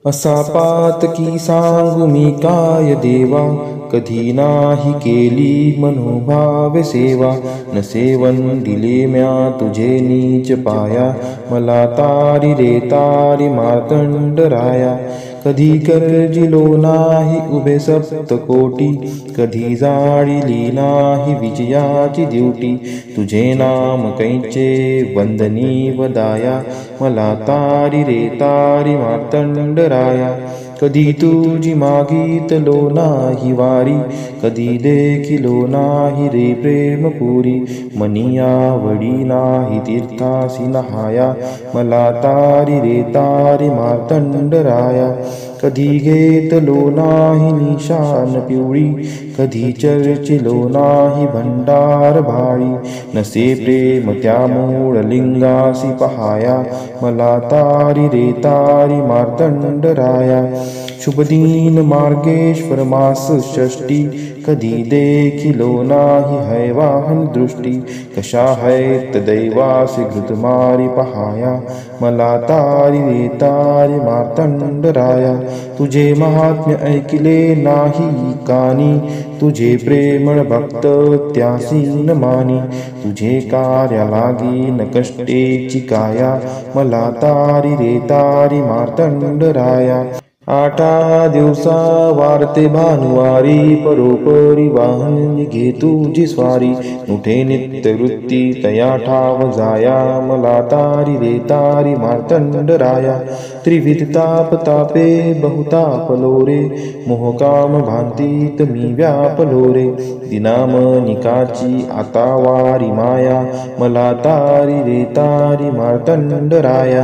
असा पातकी सांगू मी काय देवा, कधी नाही केली मनोभाव सेवा। नसे वंदिले म्या तुझे नीच पाया, मला तारी रे तारी मार्तंडराया। कधी गर्जिलो नाही उभे सप्तकोटी, कधी जाळिली नाही विजयाची दिवटी। तुझे नाम कैचे वंदनी वदाया, मला तारी रे तारी मार्तंडराया। कधी तुझी मागितलो नाही वारी, कधी देखिलो नाही रे प्रेमपुरी। मनी आवडी नाही तीर्थासी नहाया, मला तारी रे तारी मार्तंडराया। कधी घेतलो नाही निशान पिवळी, कधी चर्चिलो नाही भंडार भाळी। नसे प्रेम त्या मूळ लिंगासी पहाया, मला तारी रे तारी मार्तंडराया। शुभ दिन मार्गेश्वर मास षष्टी, कधी देखिलो नाही है वाहन दृष्टी। कशा हैत दैवासी घृतमारी पहाया, मला तारी रे तारी मार्तंडराया। तुझे महात्म्य ऐकिले नाही कानी, तुझे प्रेमळ भक्त त्यासी न मानी। तुझे कार्या लागी न कष्टेची काया, मला तारी रे तारी मार्तंडराया। आठा दिवसा वारते भानुवारी, परोपरी वाहन निघे तुझी स्वारी। उठे नित्य वृत्ती तया ठाव जाया, मला तारी रे तारी मार्तंडराया। त्रिविध ताप तापे बहुतापलो रे, मोहकाम भांतीत मी व्यापलो रे। दिनामनिकाची आता वारी माया, मला तारी रे तारी मार्तंडराया।